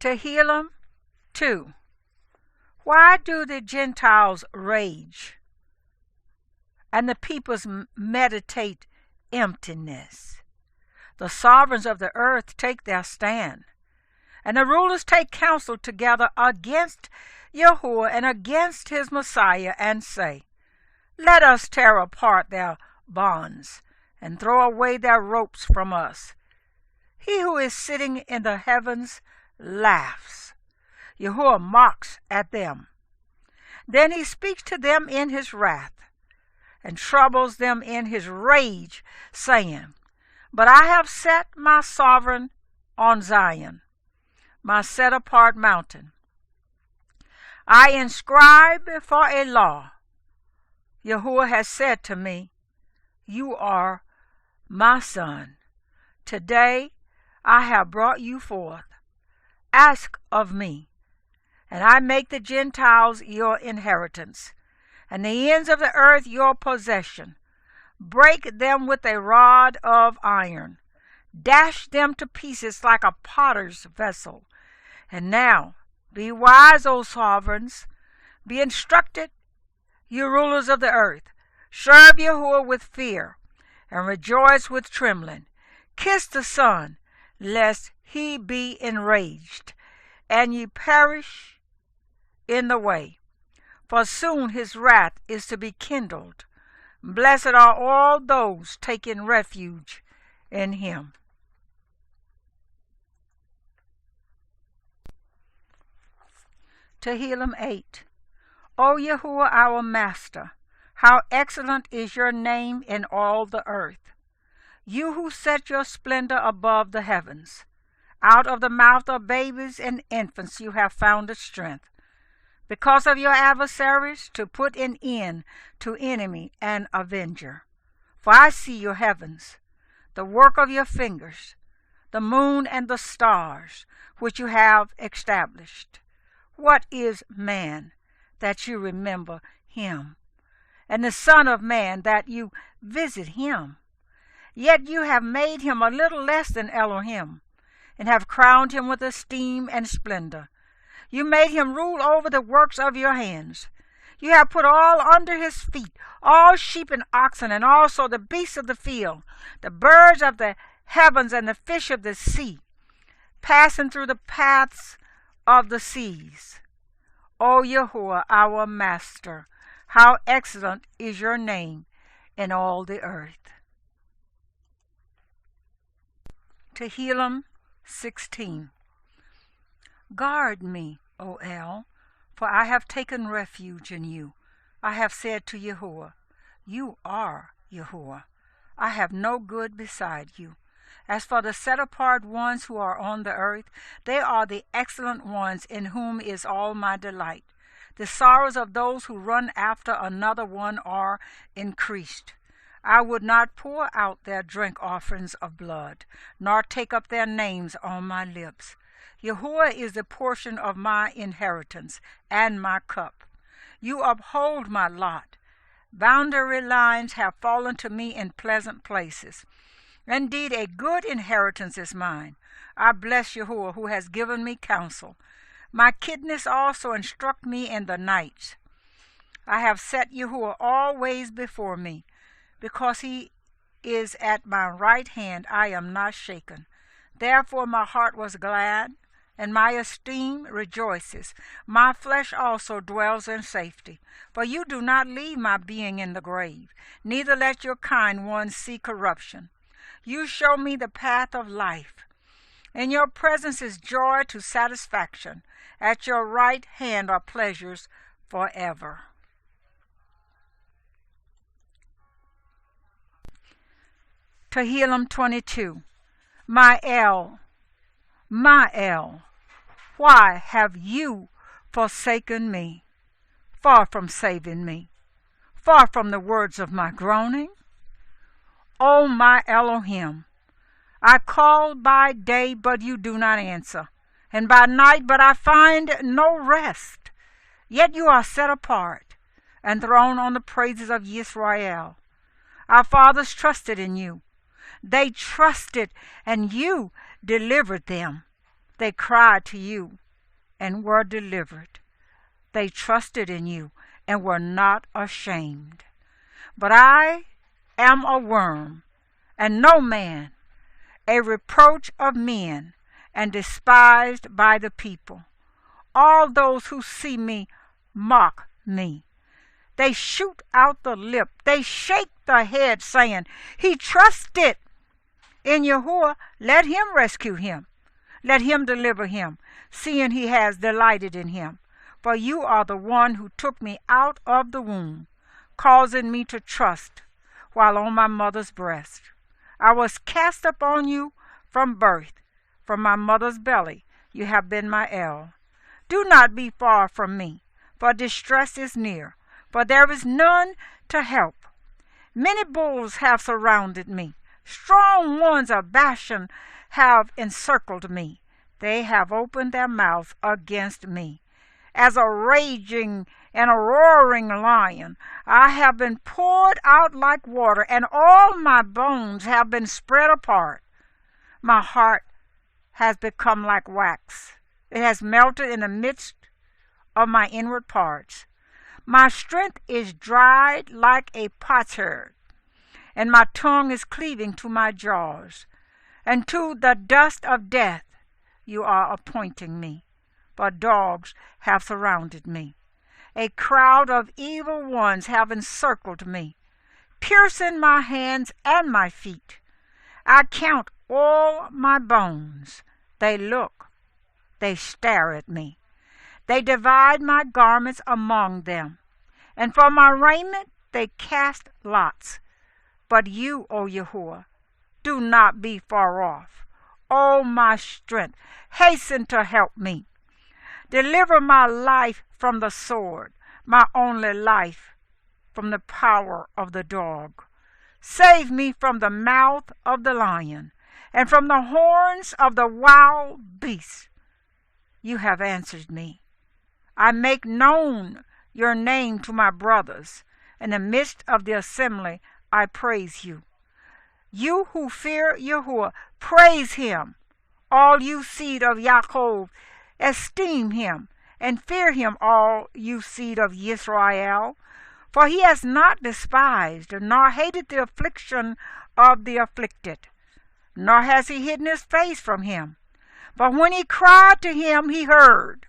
Tehillim 2. Why do the Gentiles rage, and the peoples meditate emptiness? The sovereigns of the earth take their stand, and the rulers take counsel together against Yahuwah and against his Messiah, and say, Let us tear apart their bonds, and throw away their ropes from us. He who is sitting in the heavens laughs. Yahuwah mocks at them. Then he speaks to them in his wrath, and troubles them in his rage, saying, But I have set my sovereign on Zion, my set-apart mountain. I inscribe for a law. Yahuwah has said to me, You are my son. Today I have brought you forth. Ask of me, and I make the Gentiles your inheritance, and the ends of the earth your possession. Break them with a rod of iron. Dash them to pieces like a potter's vessel. And now, be wise, O sovereigns. Be instructed, you rulers of the earth. Serve Yahuwah with fear, and rejoice with trembling. Kiss the Son, lest he be enraged, and ye perish in the way. For soon his wrath is to be kindled. Blessed are all those taking refuge in him. Tehillim 8. O Yahuwah our Master, how excellent is your name in all the earth. You who set your splendor above the heavens. Out of the mouth of babies and infants you have founded strength, because of your adversaries, to put an end to enemy and avenger. For I see your heavens, the work of your fingers, the moon and the stars, which you have established. What is man, that you remember him, and the Son of Man, that you visit him? Yet you have made him a little less than Elohim, and have crowned him with esteem and splendor. You made him rule over the works of your hands. You have put all under his feet, all sheep and oxen, and also the beasts of the field, the birds of the heavens, and the fish of the sea, passing through the paths of the seas. O Yahuwah, our Master, how excellent is your name in all the earth. Tehillim 16. Guard me, O El, for I have taken refuge in you. I have said to Yahuwah, You are Yahuwah. I have no good beside you. As for the set-apart ones who are on the earth, they are the excellent ones in whom is all my delight. The sorrows of those who run after another one are increased. I would not pour out their drink offerings of blood, nor take up their names on my lips. Yahuwah is the portion of my inheritance and my cup. You uphold my lot. Boundary lines have fallen to me in pleasant places. Indeed, a good inheritance is mine. I bless Yahuwah, who has given me counsel. My kidneys also instruct me in the nights. I have set Yahuwah always before me. Because he is at my right hand, I am not shaken. Therefore my heart was glad, and my esteem rejoices. My flesh also dwells in safety. For you do not leave my being in the grave, neither let your kind ones see corruption. You show me the path of life. In your presence is joy to satisfaction. At your right hand are pleasures forever. Tehillim 22. My El, why have you forsaken me, far from saving me, far from the words of my groaning? O my Elohim, I call by day, but you do not answer, and by night, but I find no rest. Yet you are set apart and thrown on the praises of Yisrael. Our fathers trusted in you. They trusted, and you delivered them. They cried to you and were delivered. They trusted in you and were not ashamed. But I am a worm, and no man, a reproach of men, and despised by the people. All those who see me mock me. They shoot out the lip. They shake the head, saying, He trusted in Yahuwah. Let him rescue him. Let him deliver him, seeing he has delighted in him. For you are the one who took me out of the womb, causing me to trust while on my mother's breast. I was cast upon you from birth. From my mother's belly you have been my El. Do not be far from me, for distress is near, for there is none to help. Many bulls have surrounded me. Strong ones of Bashan have encircled me. They have opened their mouths against me. As a raging and a roaring lion, I have been poured out like water, and all my bones have been spread apart. My heart has become like wax. It has melted in the midst of my inward parts. My strength is dried like a potsherd, and my tongue is cleaving to my jaws. And to the dust of death you are appointing me, for dogs have surrounded me. A crowd of evil ones have encircled me, piercing my hands and my feet. I count all my bones. They look, they stare at me. They divide my garments among them, and for my raiment they cast lots. But you, O Yahuwah, do not be far off. O my strength, hasten to help me. Deliver my life from the sword, my only life from the power of the dog. Save me from the mouth of the lion, and from the horns of the wild beast. You have answered me. I make known your name to my brothers. In the midst of the assembly I praise you. You who fear Yahuwah, praise him. All you seed of Yaakov, esteem him, and fear him, all you seed of Israel. For he has not despised, nor hated the affliction of the afflicted, nor has he hidden his face from him. But when he cried to him, he heard.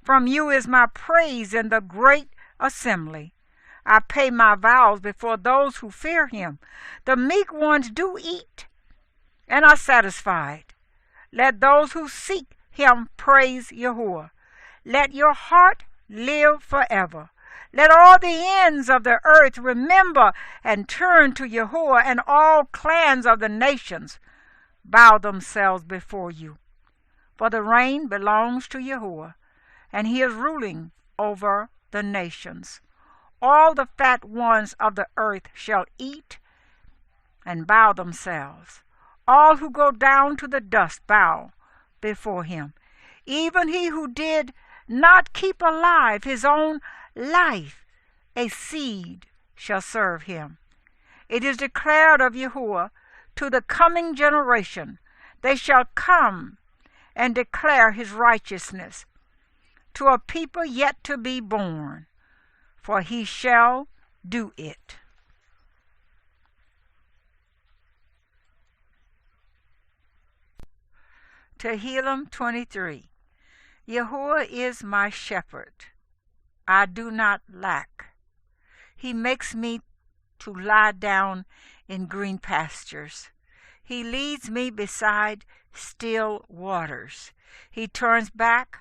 From you is my praise in the great assembly. I pay my vows before those who fear him. The meek ones do eat and are satisfied. Let those who seek him praise Yahuwah. Let your heart live forever. Let all the ends of the earth remember and turn to Yahuwah, and all clans of the nations bow themselves before you. For the reign belongs to Yahuwah, and he is ruling over the nations. All the fat ones of the earth shall eat and bow themselves. All who go down to the dust bow before him. Even he who did not keep alive his own life, a seed shall serve him. It is declared of Yahuwah to the coming generation, they shall come and declare his righteousness to a people yet to be born, for he shall do it. Tehillim 23. Yahuwah is my shepherd. I do not lack. He makes me to lie down in green pastures. He leads me beside still waters. He turns back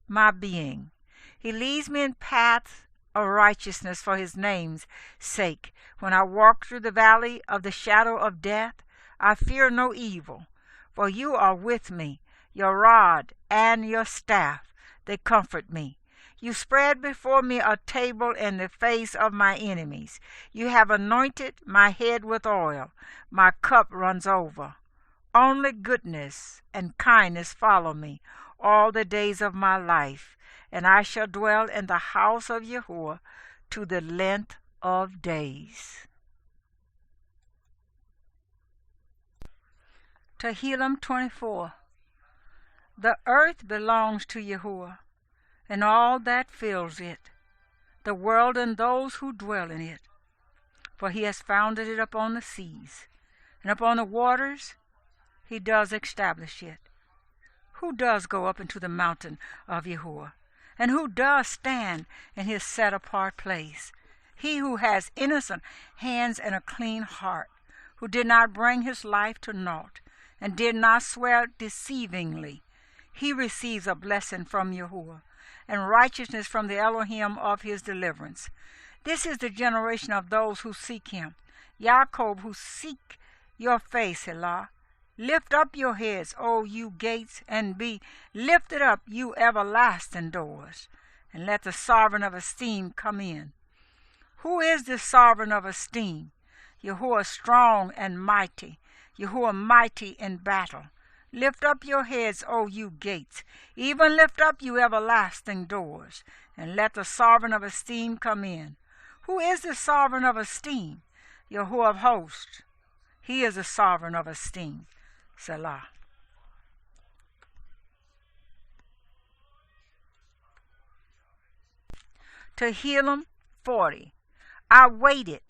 my being. He leads me in paths of righteousness for his name's sake. When I walk through the valley of the shadow of death, I fear no evil, for you are with me. Your rod and your staff, they comfort me. You spread before me a table in the face of my enemies. You have anointed my head with oil. My cup runs over. Only goodness and kindness follow me all the days of my life, and I shall dwell in the house of Yahuwah to the length of days. Tehillim 24. The earth belongs to Yahuwah, and all that fills it, the world and those who dwell in it. For he has founded it upon the seas, and upon the waters he does establish it. Who does go up into the mountain of Yahuwah, and who does stand in his set-apart place? He who has innocent hands and a clean heart, who did not bring his life to naught, and did not swear deceivingly. He receives a blessing from Yahuwah, and righteousness from the Elohim of his deliverance. This is the generation of those who seek him, Jacob, who seek your face, Elah. Lift up your heads, O you gates, and be lifted up, you everlasting doors, and let the sovereign of esteem come in. Who is the sovereign of esteem? Yahuwah strong and mighty, Yahuwah mighty in battle. Lift up your heads, O you gates, even lift up, you everlasting doors, and let the sovereign of esteem come in. Who is the sovereign of esteem? Yahuwah of hosts. He is the sovereign of esteem. Selah. Tehillim 40. I waited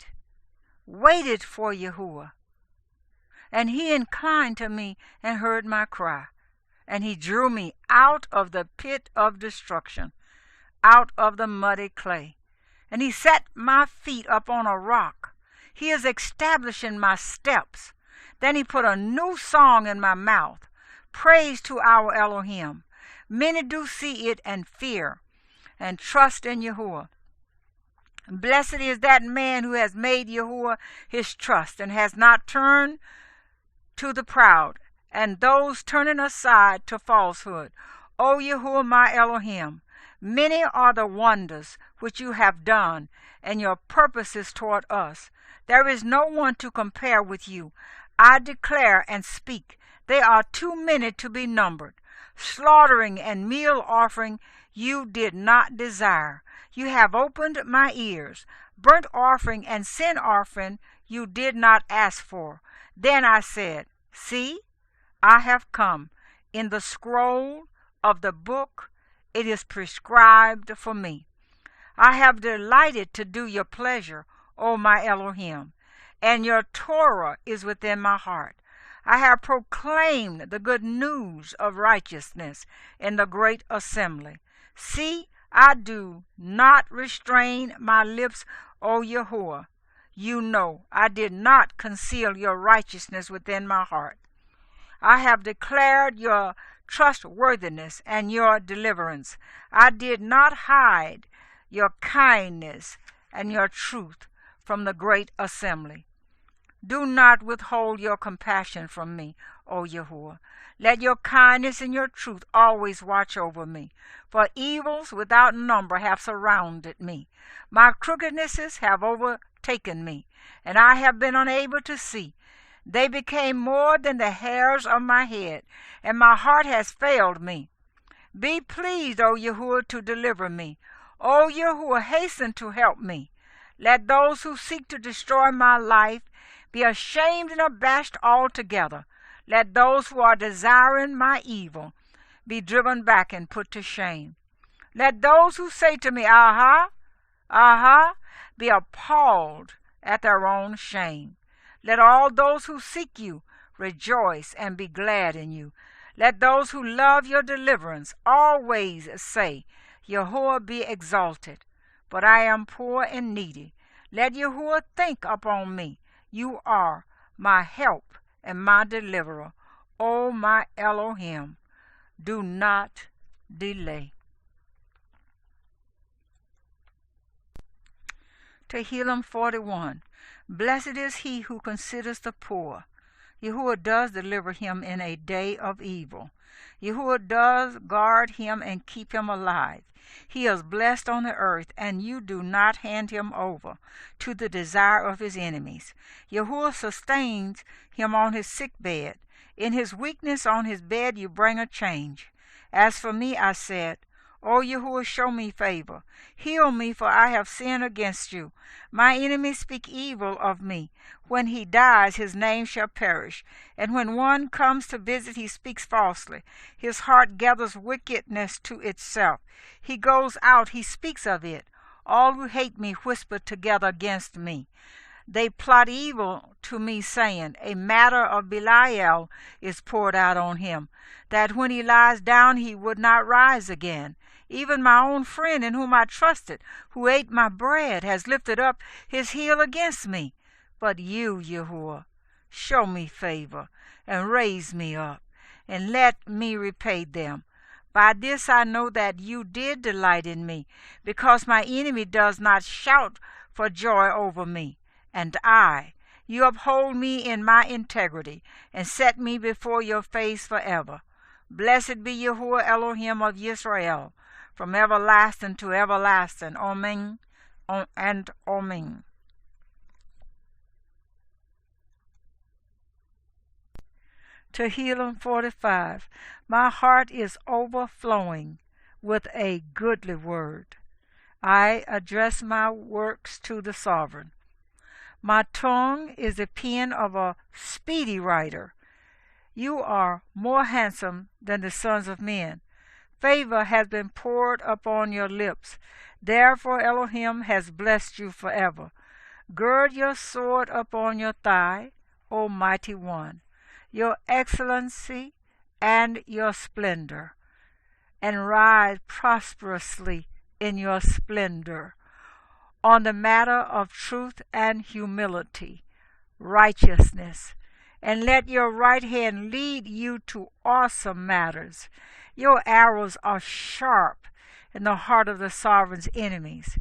for Yahuwah, and he inclined to me and heard my cry, and he drew me out of the pit of destruction, out of the muddy clay, and he set my feet upon a rock. He is establishing my steps. Then he put a new song in my mouth, praise to our Elohim. Many do see it and fear, and trust in Yahuwah. Blessed is that man who has made Yahuwah his trust, and has not turned to the proud, and those turning aside to falsehood. O Yahuwah my Elohim, many are the wonders which you have done, and your purposes toward us. There is no one to compare with you. I declare and speak, they are too many to be numbered. Slaughtering and meal offering you did not desire. You have opened my ears. Burnt offering and sin offering you did not ask for. Then I said, see, I have come. In the scroll of the book it is prescribed for me. I have delighted to do your pleasure, O my Elohim, and your Torah is within my heart. I have proclaimed the good news of righteousness in the great assembly. See, I do not restrain my lips, O Yahuwah. You know I did not conceal your righteousness within my heart. I have declared your trustworthiness and your deliverance. I did not hide your kindness and your truth from the great assembly. Do not withhold your compassion from me, O Yahuwah. Let your kindness and your truth always watch over me. For evils without number have surrounded me. My crookednesses have overtaken me, and I have been unable to see. They became more than the hairs of my head, and my heart has failed me. Be pleased, O Yahuwah, to deliver me. O Yahuwah, hasten to help me. Let those who seek to destroy my life be ashamed and abashed altogether. Let those who are desiring my evil be driven back and put to shame. Let those who say to me, Aha, Aha, be appalled at their own shame. Let all those who seek you rejoice and be glad in you. Let those who love your deliverance always say, Yahuwah be exalted. But I am poor and needy. Let Yahuwah think upon me. You are my help and my deliverer. O my Elohim, do not delay. Tehillim 41. Blessed is he who considers the poor. Yahuwah does deliver him in a day of evil. Yahuwah does guard him and keep him alive. He is blessed on the earth, and you do not hand him over to the desire of his enemies. Yahuwah sustains him on his sick bed. In his weakness on his bed you bring a change. As for me, I said, O Yahuwah, show me favor. Heal me, for I have sinned against you. My enemies speak evil of me. When he dies, his name shall perish. And when one comes to visit, he speaks falsely. His heart gathers wickedness to itself. He goes out, he speaks of it. All who hate me whisper together against me. They plot evil to me, saying, a matter of Belial is poured out on him, that when he lies down he would not rise again. Even my own friend in whom I trusted, who ate my bread, has lifted up his heel against me. But you, Yahuwah, show me favor, and raise me up, and let me repay them. By this I know that you did delight in me, because my enemy does not shout for joy over me. And you uphold me in my integrity, and set me before your face forever. Blessed be Yahuwah Elohim of Yisrael, from everlasting to everlasting. Amen and Amen. Tehillim 45. My heart is overflowing with a goodly word. I address my works to the sovereign. My tongue is the pen of a speedy writer. You are more handsome than the sons of men. Favor has been poured upon your lips. Therefore Elohim has blessed you forever. Gird your sword upon your thigh, O mighty one, your excellency and your splendor, and ride prosperously in your splendor. On the matter of truth and humility, righteousness, and let your right hand lead you to awesome matters. Your arrows are sharp in the heart of the sovereign's enemies.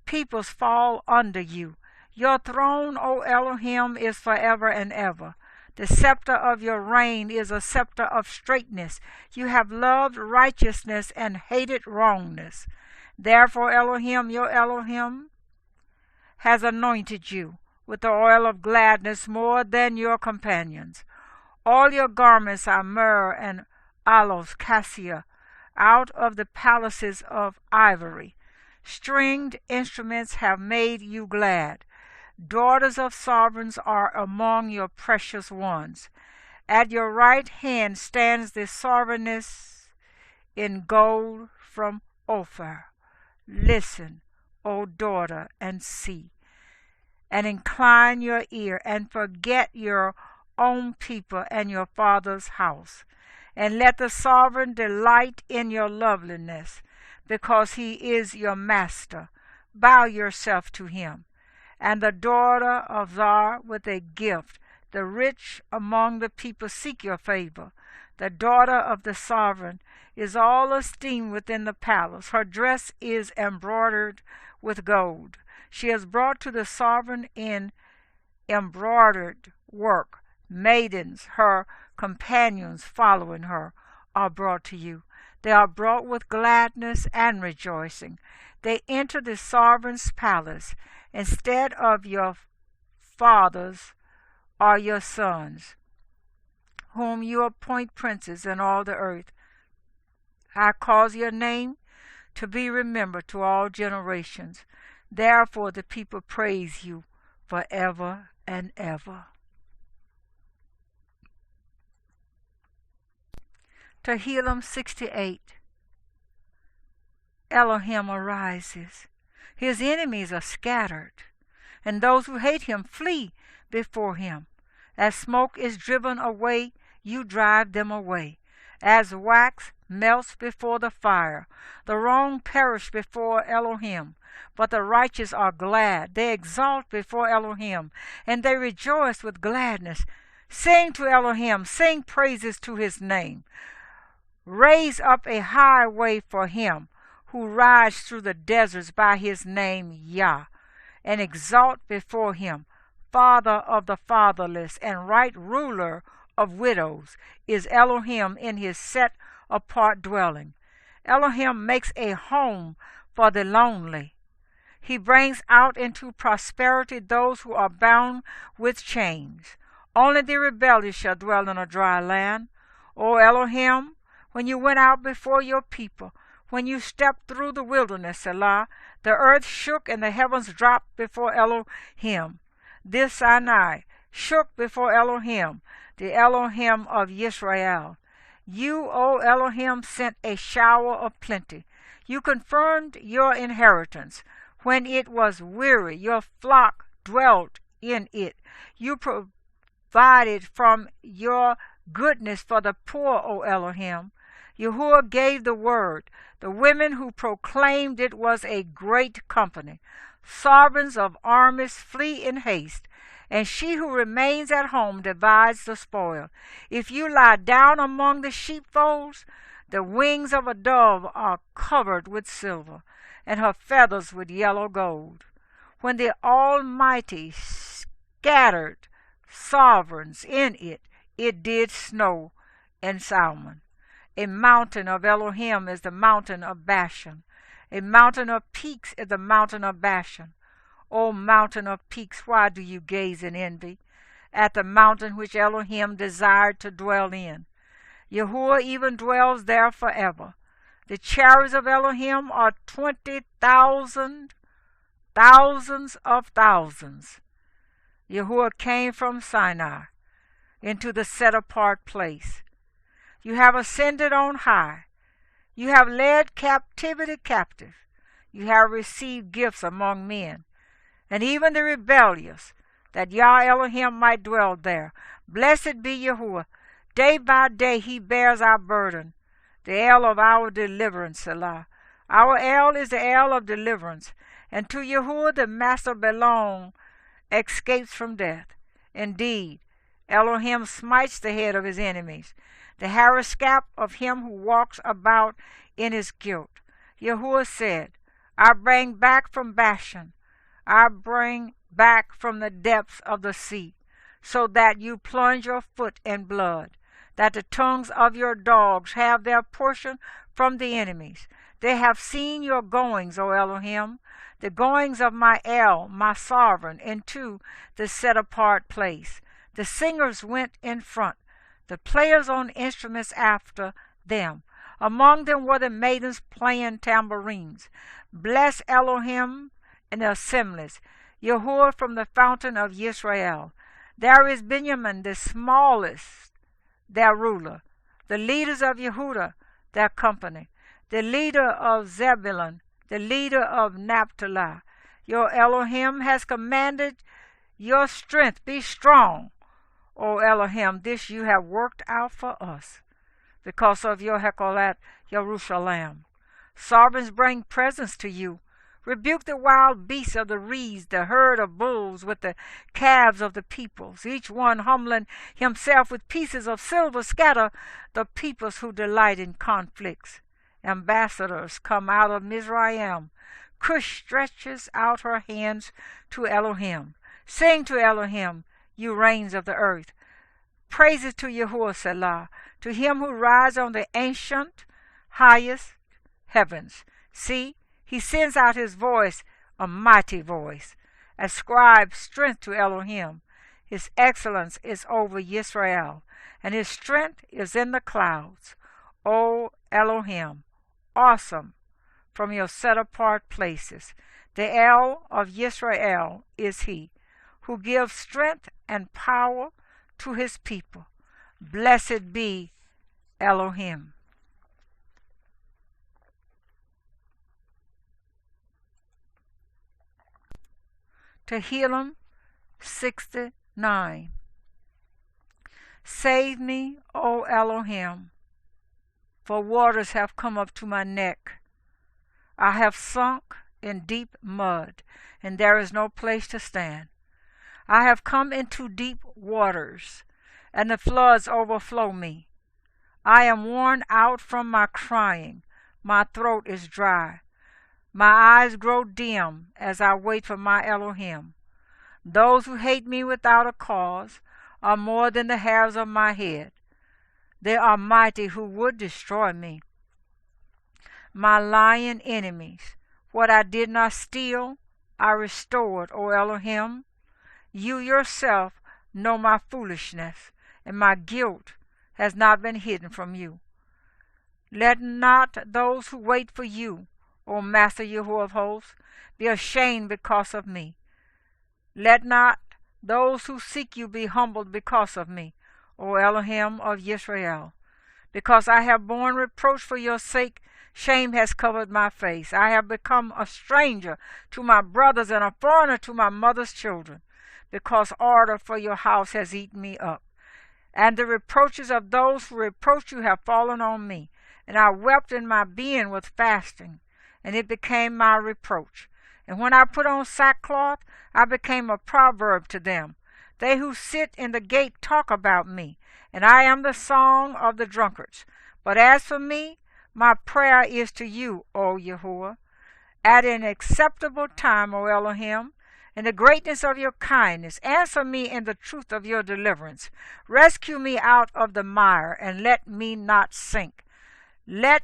Peoples fall under you. Your throne, O Elohim, is forever and ever. The scepter of your reign is a scepter of straightness. You have loved righteousness and hated wrongness. Therefore Elohim, your Elohim, has anointed you with the oil of gladness more than your companions. All your garments are myrrh and aloes, cassia, out of the palaces of ivory. Stringed instruments have made you glad. Daughters of sovereigns are among your precious ones. At your right hand stands the sovereignness in gold from Ophir. Listen, O daughter, and see, and incline your ear, and forget your own people and your father's house. And let the sovereign delight in your loveliness, because he is your master. Bow yourself to him. And the daughter of Zar with a gift, the rich among the people seek your favor. The daughter of the sovereign is all esteemed within the palace. Her dress is embroidered with gold. She is brought to the sovereign in embroidered work. Maidens, her companions following her, are brought to you. They are brought with gladness and rejoicing. They enter the sovereign's palace. Instead of your fathers are your sons, whom you appoint princes in all the earth. I cause your name to be remembered to all generations. Therefore the people praise you forever and ever. Tehillim 68. Elohim arises. His enemies are scattered, and those who hate him flee before him. As smoke is driven away, you drive them away. As wax melts before the fire, the wrong perish before Elohim, but the righteous are glad. They exalt before Elohim, and they rejoice with gladness. Sing to Elohim, sing praises to his name. Raise up a highway for him who rides through the deserts by his name Yah, and exalt before him. Father of the fatherless and right ruler of widows is Elohim in his set-apart dwelling. Elohim makes a home for the lonely. He brings out into prosperity those who are bound with chains. Only the rebellious shall dwell in a dry land. O Elohim, when you went out before your people, when you stepped through the wilderness, Selah. The earth shook and the heavens dropped before Elohim. This Sinai shook before Elohim, the Elohim of Yisrael. You, O Elohim, sent a shower of plenty. You confirmed your inheritance. When it was weary, your flock dwelt in it. You provided from your goodness for the poor, O Elohim. Yahuwah gave the word. The women who proclaimed it was a great company. Sovereigns of armies flee in haste, and she who remains at home divides the spoil. If you lie down among the sheepfolds, the wings of a dove are covered with silver, and her feathers with yellow gold. When the Almighty scattered sovereigns in it, it did snow in Salmon. A mountain of Elohim is the mountain of Bashan. A mountain of peaks is the mountain of Bashan. O mountain of peaks, why do you gaze in envy at the mountain which Elohim desired to dwell in? Yahuwah even dwells there forever. The chariots of Elohim are 20,000, thousands of thousands. Yahuwah came from Sinai into the set-apart place. You have ascended on high. You have led captivity captive. You have received gifts among men, and even the rebellious, that Yah Elohim might dwell there. Blessed be Yahuwah. Day by day he bears our burden, the El of our deliverance, Selah. Our El is the El of deliverance, and to Yahuwah the Master belong escapes from death. Indeed, Elohim smites the head of his enemies, the harascap of him who walks about in his guilt. Yahuwah said, I bring back from Bashan, I bring back from the depths of the sea, so that you plunge your foot in blood, that the tongues of your dogs have their portion from the enemies. They have seen your goings, O Elohim, the goings of my El, my sovereign, into the set-apart place. The singers went in front, the players on instruments after them. Among them were the maidens playing tambourines. Bless Elohim in the assemblies, Yahuwah from the fountain of Yisrael. There is Benjamin, the smallest, their ruler, the leaders of Yehudah, their company, the leader of Zebulun, the leader of Naphtali. Your Elohim has commanded your strength. Be strong, O Elohim. This you have worked out for us, because of your Hekolat Yerushalayim. Sovereigns bring presents to you. Rebuke the wild beasts of the reeds, the herd of bulls with the calves of the peoples, each one humbling himself with pieces of silver. Scatter the peoples who delight in conflicts. Ambassadors come out of Mizraim. Cush stretches out her hands to Elohim. Sing to Elohim, you reigns of the earth. Praises to Yahuwah Selah, to him who rides on the ancient, highest heavens. See, he sends out his voice, a mighty voice. Ascribe strength to Elohim. His excellence is over Yisrael, and his strength is in the clouds. O Elohim, awesome from your set-apart places. The El of Yisrael is he, who gives strength and power to his people. Blessed be Elohim. Tehillim 69. Save me, O Elohim, for waters have come up to my neck. I have sunk in deep mud, and there is no place to stand. I have come into deep waters, and the floods overflow me. I am worn out from my crying. My throat is dry. My eyes grow dim as I wait for my Elohim. Those who hate me without a cause are more than the hairs of my head. They are mighty who would destroy me. My lying enemies, what I did not steal, I restored, O Elohim. You yourself know my foolishness, and my guilt has not been hidden from you. Let not those who wait for you, O Master Yahuwah of hosts, be ashamed because of me. Let not those who seek you be humbled because of me, O Elohim of Israel. Because I have borne reproach for your sake, shame has covered my face. I have become a stranger to my brothers and a foreigner to my mother's children, because order for your house has eaten me up. And the reproaches of those who reproach you have fallen on me. And I wept in my being with fasting, and it became my reproach. And when I put on sackcloth, I became a proverb to them. They who sit in the gate talk about me, and I am the song of the drunkards. But as for me, my prayer is to you, O Yahuwah. At an acceptable time, O Elohim, in the greatness of your kindness, answer me in the truth of your deliverance. Rescue me out of the mire, and let me not sink. Let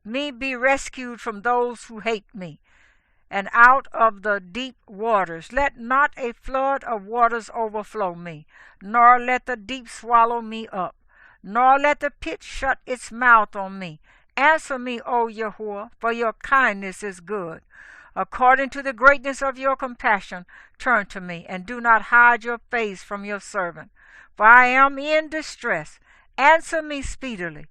me be rescued from those who hate me, and out of the deep waters. Let not a flood of waters overflow me, nor let the deep swallow me up, nor let the pit shut its mouth on me. Answer me, O Yahuwah, for your kindness is good. According to the greatness of your compassion, turn to me, and do not hide your face from your servant. For I am in distress. Answer me speedily.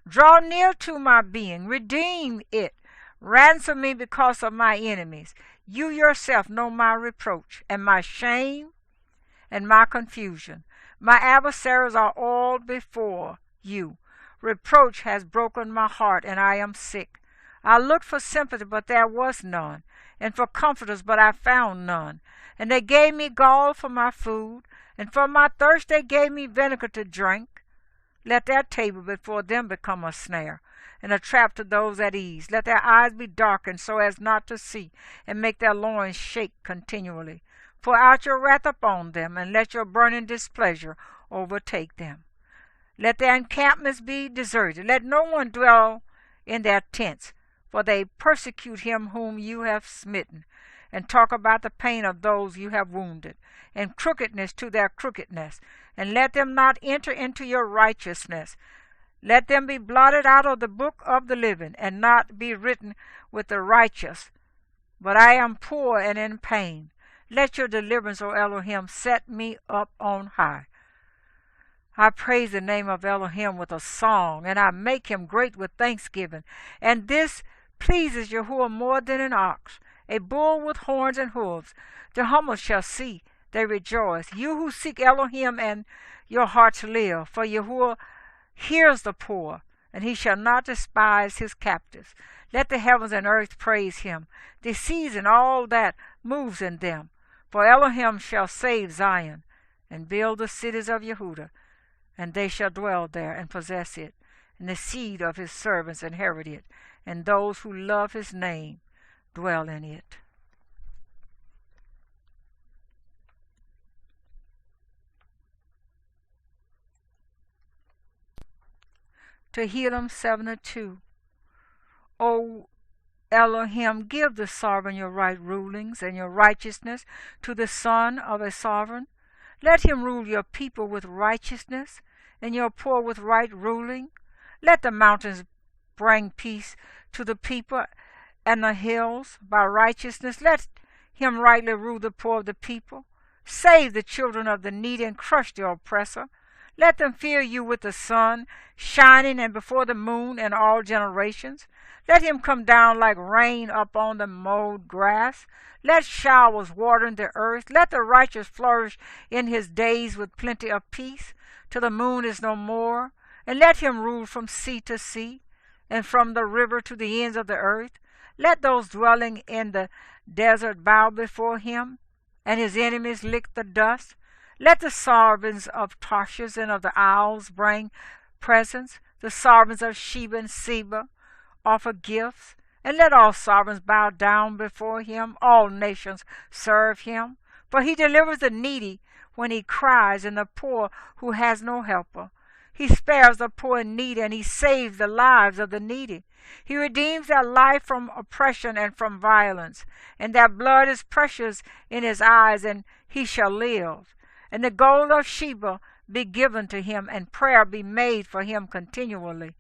Draw near to my being. Redeem it. Ransom me because of my enemies. You yourself know my reproach, and my shame, and my confusion. My adversaries are all before you. Reproach has broken my heart, and I am sick. I looked for sympathy, but there was none, and for comforters, but I found none. And they gave me gall for my food, and for my thirst they gave me vinegar to drink. Let their table before them become a snare, and a trap to those at ease. Let their eyes be darkened so as not to see, and make their loins shake continually. Pour out your wrath upon them, and let your burning displeasure overtake them. Let their encampments be deserted. Let no one dwell in their tents, for they persecute him whom you have smitten, and talk about the pain of those you have wounded, and crookedness to their crookedness. And let them not enter into your righteousness. Let them be blotted out of the book of the living, and not be written with the righteous. But I am poor and in pain. Let your deliverance, O Elohim, set me up on high. I praise the name of Elohim with a song, and I make him great with thanksgiving. And this pleases Yahuwah more than an ox, a bull with horns and hooves. The humble shall see, they rejoice. You who seek Elohim, and your hearts live. For Yahuwah hears the poor, and he shall not despise his captives. Let the heavens and earth praise him, the seas and all that moves in them. For Elohim shall save Zion, and build the cities of Yehudah, and they shall dwell there and possess it, and the seed of his servants inherit it, and those who love his name dwell in it. Tehillim 72. O Elohim, give the sovereign your right rulings, and your righteousness to the son of a sovereign. Let him rule your people with righteousness, and your poor with right ruling. Let the mountains bring peace to the people, and the hills by righteousness. Let him rightly rule the poor of the people. Save the children of the needy, and crush the oppressor. Let them fear you with the sun shining, and before the moon in all generations. Let him come down like rain upon the mowed grass. Let showers water the earth. Let the righteous flourish in his days with plenty of peace, till the moon is no more. And let him rule from sea to sea, and from the river to the ends of the earth. Let those dwelling in the desert bow before him, and his enemies lick the dust. Let the sovereigns of Tarshish and of the isles bring presents. The sovereigns of Sheba and Seba offer gifts. And let all sovereigns bow down before him. All nations serve him. For he delivers the needy when he cries, and the poor who has no helper. He spares the poor and needy, and he saves the lives of the needy. He redeems their life from oppression and from violence. And their blood is precious in his eyes, and he shall live. And the gold of Sheba be given to him, and prayer be made for him continually.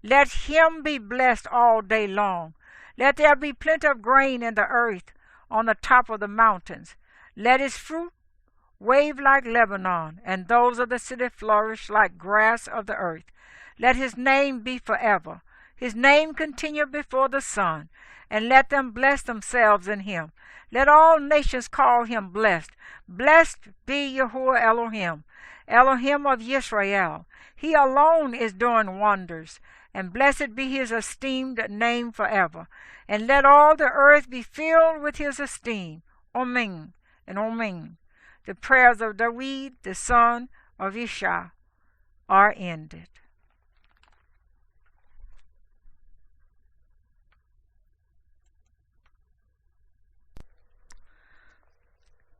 Let him be blessed all day long. Let there be plenty of grain in the earth on the top of the mountains. Let his fruit wave like Lebanon, and those of the city flourish like grass of the earth. Let his name be forever. His name continue before the sun, and let them bless themselves in him. Let all nations call him blessed. Blessed be Yahuwah Elohim, Elohim of Yisrael. He alone is doing wonders, and blessed be his esteemed name forever. And let all the earth be filled with his esteem. Amen and amen. The prayers of David, the son of Ishah, are ended.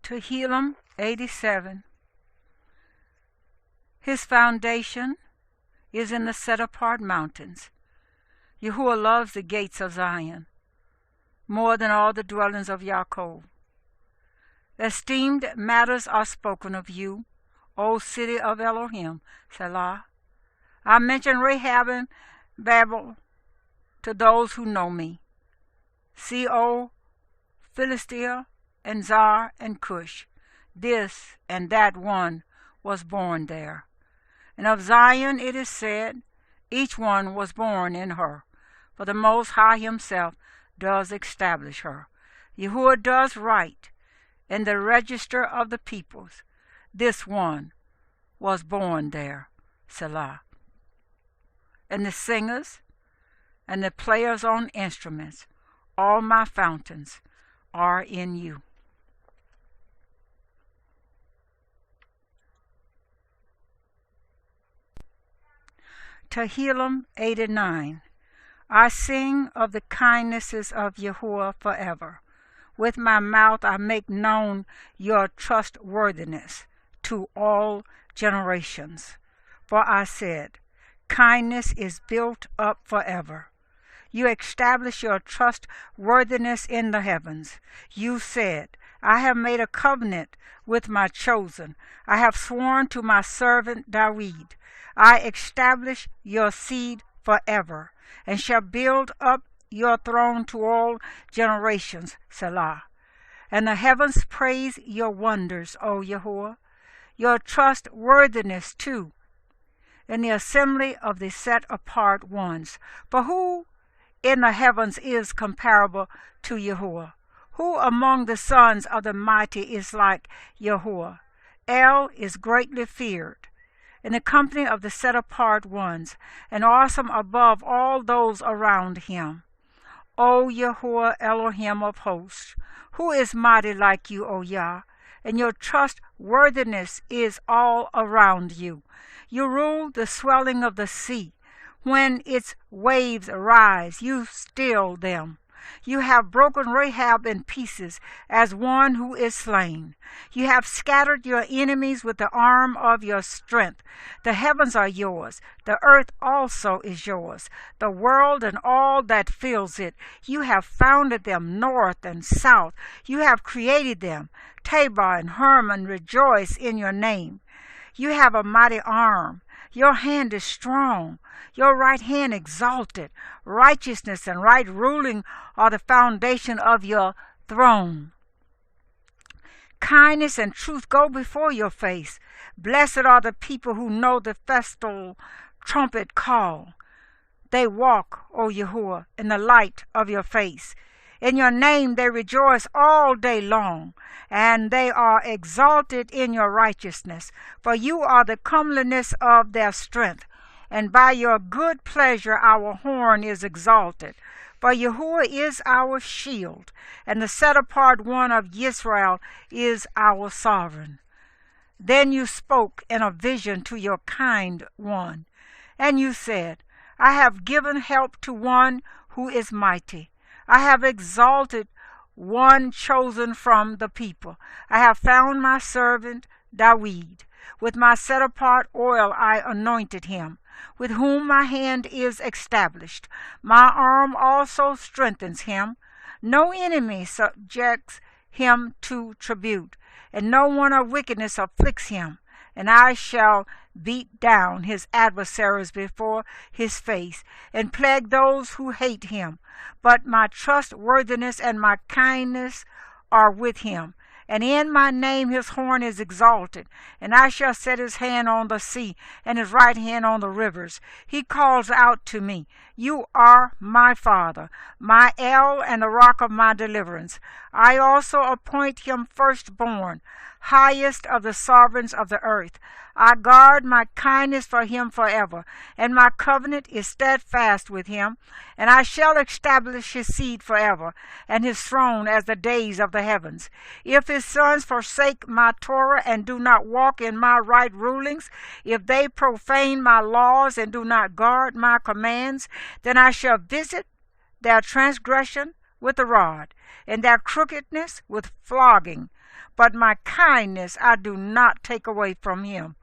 Tehillim 87. His foundation is in the set-apart mountains. Yahuwah loves the gates of Zion more than all the dwellings of Yaakov. Esteemed matters are spoken of you, O city of Elohim, Selah. I mention Rahab and Babel to those who know me. See, O Philistia, and Zar and Cush, this and that one was born there. And of Zion it is said, each one was born in her, for the Most High himself does establish her. Yahuwah does right in the register of the peoples. This one was born there, Selah. And the singers and the players on instruments, all my fountains are in you. Tehillim 89. I sing of the kindnesses of Yahuwah forever. With my mouth I make known your trustworthiness to all generations. For I said, kindness is built up forever. You establish your trustworthiness in the heavens. You said, I have made a covenant with my chosen. I have sworn to my servant David. I establish your seed forever, and shall build up your throne to all generations, Selah. And the heavens praise your wonders, O Yahuwah, your trustworthiness too, in the assembly of the set-apart ones. For who in the heavens is comparable to Yahuwah? Who among the sons of the mighty is like Yahuwah? El is greatly feared in the company of the set-apart ones, and awesome above all those around him. O Yahuwah Elohim of hosts, who is mighty like you, O Yah, and your trustworthiness is all around you. You rule the swelling of the sea. When its waves rise, you still them. You have broken Rahab in pieces as one who is slain. You have scattered your enemies with the arm of your strength. The heavens are yours. The earth also is yours. The world and all that fills it. You have founded them north and south. You have created them. Tabor and Hermon rejoice in your name. You have a mighty arm. Your hand is strong, your right hand exalted. Righteousness and right ruling are the foundation of your throne. Kindness and truth go before your face. Blessed are the people who know the festal trumpet call. They walk, O Yahuwah, in the light of your face. In your name they rejoice all day long, and they are exalted in your righteousness. For you are the comeliness of their strength, and by your good pleasure our horn is exalted. For Yahuwah is our shield, and the set-apart one of Israel is our sovereign. Then you spoke in a vision to your kind one, and you said, I have given help to one who is mighty. I have exalted one chosen from the people. I have found my servant David. With my set-apart oil I anointed him, with whom my hand is established. My arm also strengthens him. No enemy subjects him to tribute, and no one of wickedness afflicts him. And I shall beat down his adversaries before his face, and plague those who hate him. But my trustworthiness and my kindness are with him, and in my name his horn is exalted, and I shall set his hand on the sea, and his right hand on the rivers. He calls out to me, You are my Father, my El, and the rock of my deliverance. I also appoint him firstborn, highest of the sovereigns of the earth. I guard my kindness for him forever, and my covenant is steadfast with him, and I shall establish his seed forever, and his throne as the days of the heavens. If his sons forsake my Torah and do not walk in my right rulings, if they profane my laws and do not guard my commands, then I shall visit their transgression with a rod, and their crookedness with flogging. But my kindness I do not take away from him,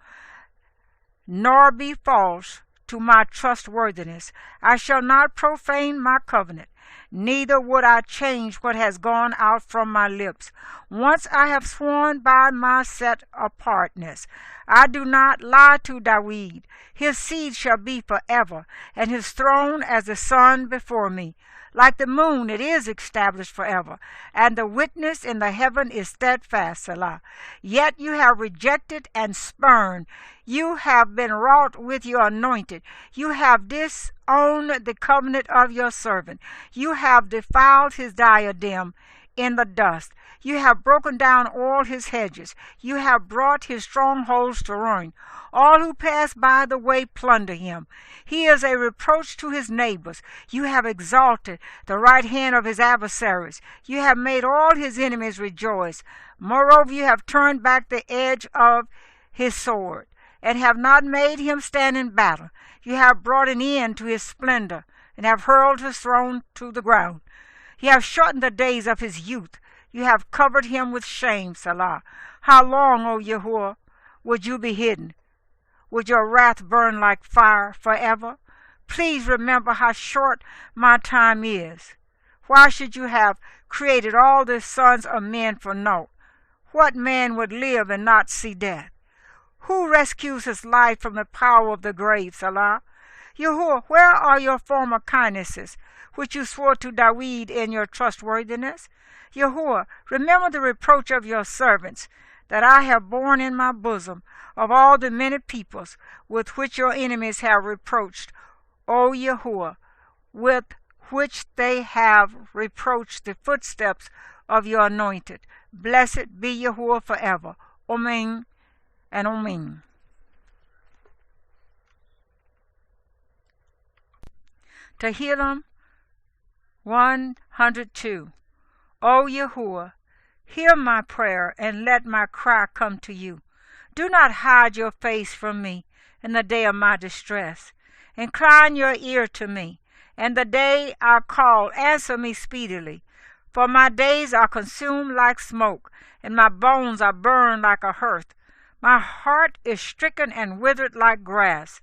nor be false to my trustworthiness. I shall not profane my covenant, neither would I change what has gone out from my lips. Once I have sworn by my set apartness, I do not lie to David. His seed shall be forever, and his throne as the sun before me. Like the moon, it is established forever, and the witness in the heaven is steadfast, Selah. Yet you have rejected and spurned. You have been wrought with your anointed. You have disowned the covenant of your servant. You have defiled his diadem in the dust. You have broken down all his hedges. You have brought his strongholds to ruin. All who pass by the way plunder him. He is a reproach to his neighbors. You have exalted the right hand of his adversaries. You have made all his enemies rejoice. Moreover, you have turned back the edge of his sword, and have not made him stand in battle. You have brought an end to his splendor, and have hurled his throne to the ground. You have shortened the days of his youth. You have covered him with shame, Selah. How long, O Yahuwah, would you be hidden? Would your wrath burn like fire forever? Please remember how short my time is. Why should you have created all the sons of men for naught? What man would live and not see death? Who rescues his life from the power of the grave, Selah? Yahuwah, where are your former kindnesses, which you swore to David in your trustworthiness? Yahuwah, remember the reproach of your servants, that I have borne in my bosom, of all the many peoples with which your enemies have reproached, O Yahuwah, with which they have reproached the footsteps of your anointed. Blessed be Yahuwah forever. Amen and amen. Tehillim 102. O Yahuwah, hear my prayer and let my cry come to you. Do not hide your face from me in the day of my distress. Incline your ear to me, and the day I call, answer me speedily. For my days are consumed like smoke, and my bones are burned like a hearth. My heart is stricken and withered like grass,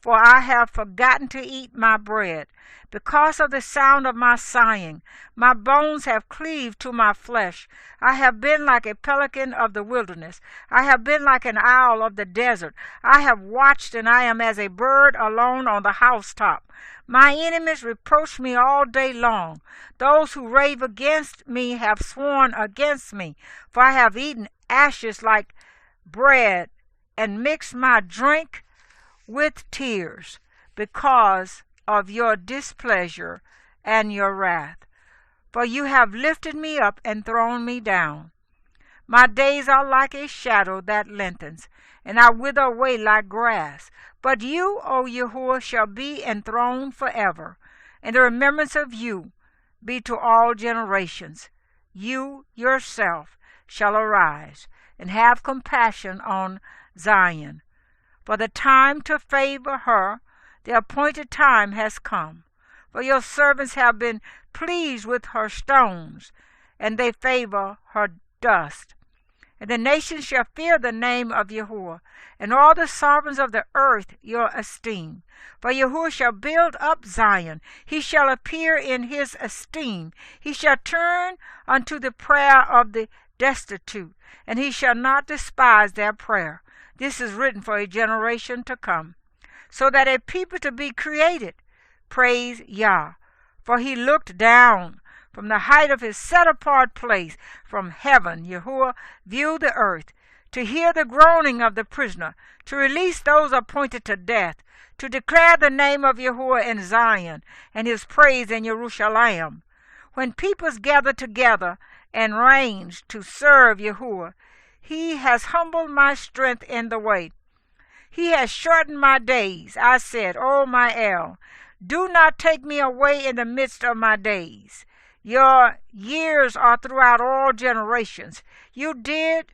for I have forgotten to eat my bread. Because of the sound of my sighing, my bones have cleaved to my flesh. I have been like a pelican of the wilderness. I have been like an owl of the desert. I have watched, and I am as a bird alone on the housetop. My enemies reproach me all day long. Those who rave against me have sworn against me, for I have eaten ashes like bread, and mixed my drink with tears, because of your displeasure and your wrath. For you have lifted me up and thrown me down. My days are like a shadow that lengthens, and I wither away like grass. But you, O Yahuwah, shall be enthroned forever, and the remembrance of you be to all generations. You yourself shall arise and have compassion on Zion. For the time to favor her, the appointed time has come. For your servants have been pleased with her stones, and they favor her dust. And the nations shall fear the name of Yahuwah, and all the sovereigns of the earth your esteem. For Yahuwah shall build up Zion. He shall appear in his esteem. He shall turn unto the prayer of the destitute, and he shall not despise their prayer. This is written for a generation to come, so that a people to be created praise Yah. For he looked down from the height of his set-apart place from heaven. Yahuwah viewed the earth, to hear the groaning of the prisoner, to release those appointed to death, to declare the name of Yahuwah in Zion, and his praise in Jerusalem. When peoples gather together and range to serve Yahuwah, he has humbled my strength in the way. He has shortened my days. I said, O my El, do not take me away in the midst of my days. Your years are throughout all generations. You did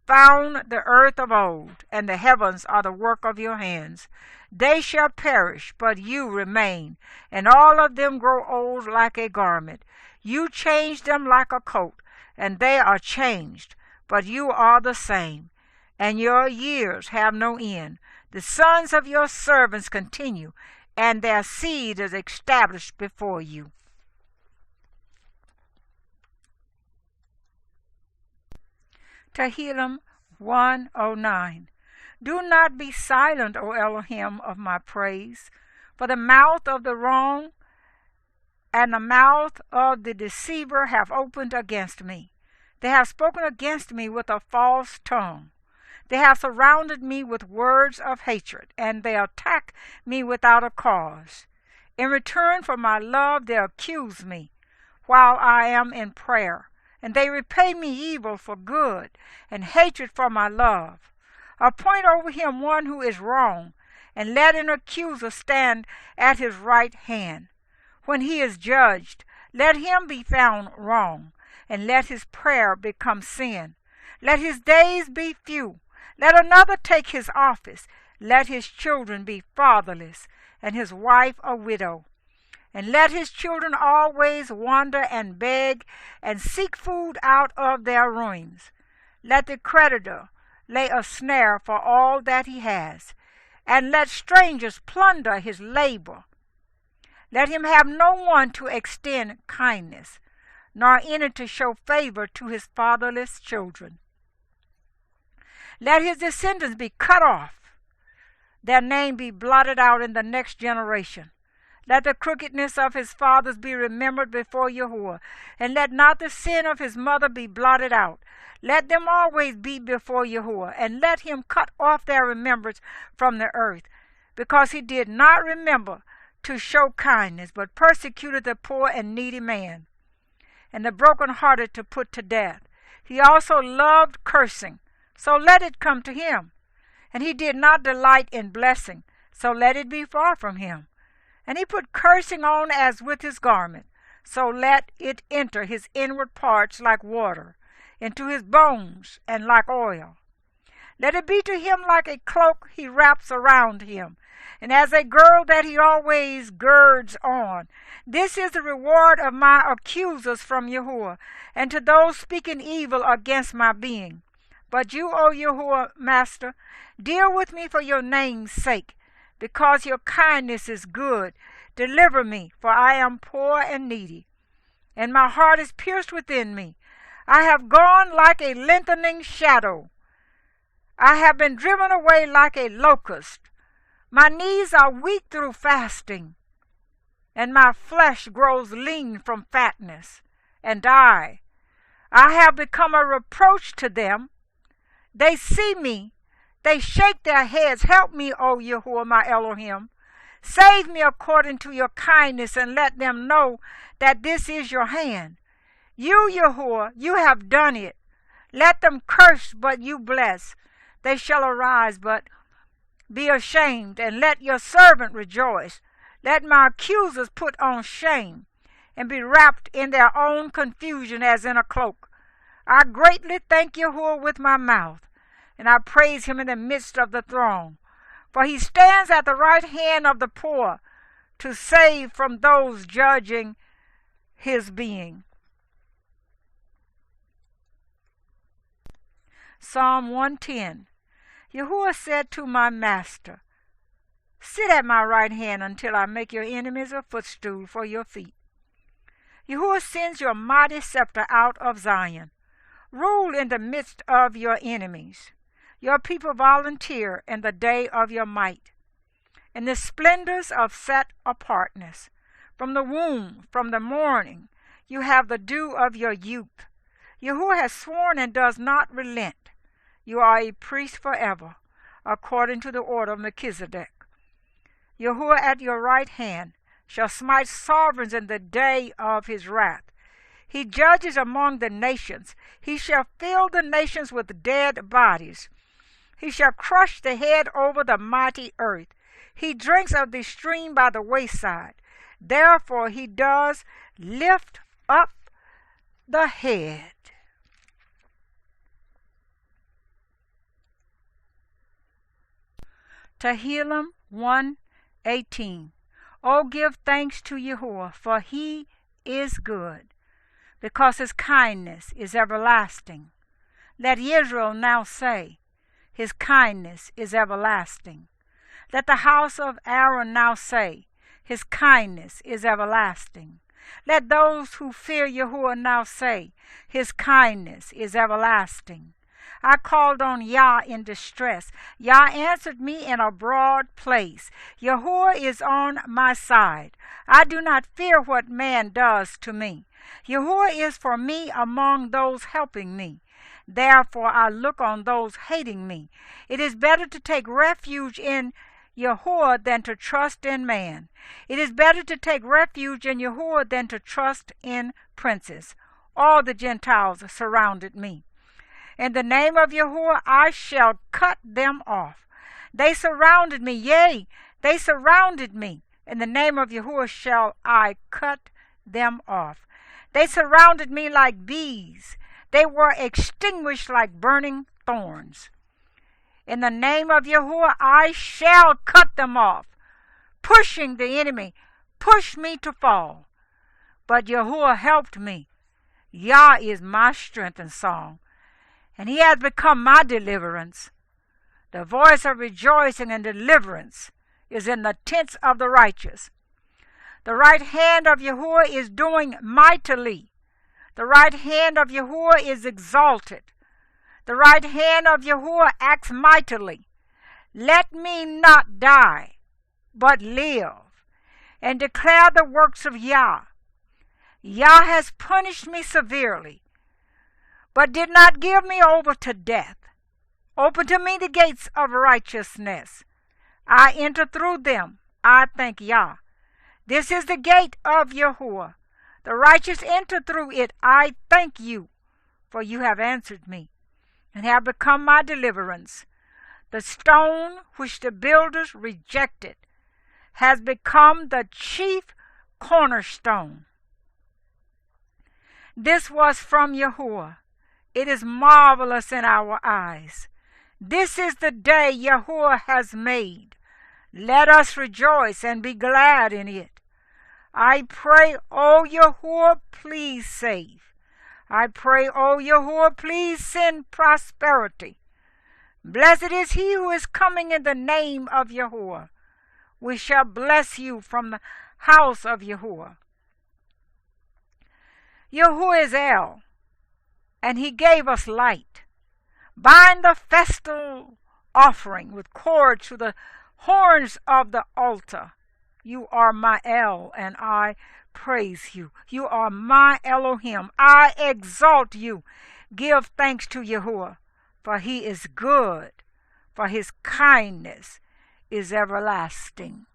found the earth of old, and the heavens are the work of your hands. They shall perish, but you remain, and all of them grow old like a garment. You change them like a coat, and they are changed, but you are the same, and your years have no end. The sons of your servants continue, and their seed is established before you. Tehillim 109. Do not be silent, O Elohim, of my praise, for the mouth of the wrong and the mouth of the deceiver have opened against me. They have spoken against me with a false tongue. They have surrounded me with words of hatred, and they attack me without a cause. In return for my love, they accuse me while I am in prayer, and they repay me evil for good and hatred for my love. Appoint over him one who is wrong, and let an accuser stand at his right hand. When he is judged, let him be found wrong, and let his prayer become sin. Let his days be few. Let another take his office. Let his children be fatherless, and his wife a widow. And let his children always wander and beg, and seek food out of their ruins. Let the creditor lay a snare for all that he has, and let strangers plunder his labor. Let him have no one to extend kindness, nor any to show favor to his fatherless children. Let his descendants be cut off, their name be blotted out in the next generation. Let the crookedness of his fathers be remembered before Yahuwah, and let not the sin of his mother be blotted out. Let them always be before Yahuwah, and let him cut off their remembrance from the earth, because he did not remember to show kindness, but persecuted the poor and needy man, and the brokenhearted to put to death. He also loved cursing, so let it come to him. And he did not delight in blessing, so let it be far from him. And he put cursing on as with his garment, so let it enter his inward parts like water, into his bones and like oil. Let it be to him like a cloak he wraps around him, and as a girdle that he always girds on. This is the reward of my accusers from Yahuwah, and to those speaking evil against my being. But you, O Yahuwah, Master, deal with me for your name's sake, because your kindness is good. Deliver me, for I am poor and needy, and my heart is pierced within me. I have gone like a lengthening shadow. I have been driven away like a locust. My knees are weak through fasting, and my flesh grows lean from fatness, and I have become a reproach to them. They see me, they shake their heads. Help me, O Yahuwah, my Elohim. Save me according to your kindness, and let them know that this is your hand. You, Yahuwah, you have done it. Let them curse, but you bless. They shall arise, but be ashamed, and let your servant rejoice. Let my accusers put on shame, and be wrapped in their own confusion as in a cloak. I greatly thank Yahuwah with my mouth, and I praise him in the midst of the throng. For he stands at the right hand of the poor to save from those judging his being. Psalm 110. Yahuwah said to my master, sit at my right hand until I make your enemies a footstool for your feet. Yahuwah sends your mighty scepter out of Zion. Rule in the midst of your enemies. Your people volunteer in the day of your might, in the splendors of set apartness. From the womb, from the morning, you have the dew of your youth. Yahuwah has sworn and does not relent. You are a priest forever, according to the order of Melchizedek. Yahuwah at your right hand shall smite sovereigns in the day of his wrath. He judges among the nations. He shall fill the nations with dead bodies. He shall crush the head over the mighty earth. He drinks of the stream by the wayside. Therefore he does lift up the head. Tehillim 1:18. O give thanks to Yahuwah, for he is good, because his kindness is everlasting. Let Israel now say, his kindness is everlasting. Let the house of Aaron now say, his kindness is everlasting. Let those who fear Yahuwah now say, his kindness is everlasting. I called on Yah in distress. Yah answered me in a broad place. Yahuwah is on my side. I do not fear what man does to me. Yahuwah is for me among those helping me. Therefore I look on those hating me. It is better to take refuge in Yahuwah than to trust in man. It is better to take refuge in Yahuwah than to trust in princes. All the Gentiles surrounded me. In the name of Yahuwah I shall cut them off. They surrounded me, yea, they surrounded me. In the name of Yahuwah shall I cut them off. They surrounded me like bees. They were extinguished like burning thorns. In the name of Yahuwah I shall cut them off. Pushing the enemy, pushed me to fall. But Yahuwah helped me. Yah is my strength and song, and he has become my deliverance. The voice of rejoicing and deliverance is in the tents of the righteous. The right hand of Yahuwah is doing mightily. The right hand of Yahuwah is exalted. The right hand of Yahuwah acts mightily. Let me not die, but live, and declare the works of Yah. Yah has punished me severely, but did not give me over to death. Open to me the gates of righteousness. I enter through them. I thank Yah. This is the gate of Yahuwah. The righteous enter through it. I thank you, for you have answered me, and have become my deliverance. The stone which the builders rejected has become the chief cornerstone. This was from Yahuwah. It is marvelous in our eyes. This is the day Yahuwah has made. Let us rejoice and be glad in it. I pray, O Yahuwah, please save. I pray, O Yahuwah, please send prosperity. Blessed is he who is coming in the name of Yahuwah. We shall bless you from the house of Yahuwah. Yahuwah is El, and he gave us light. Bind the festal offering with cord to the horns of the altar. You are my El, and I praise you. You are my Elohim. I exalt you. Give thanks to Yahuwah, for he is good, for his kindness is everlasting.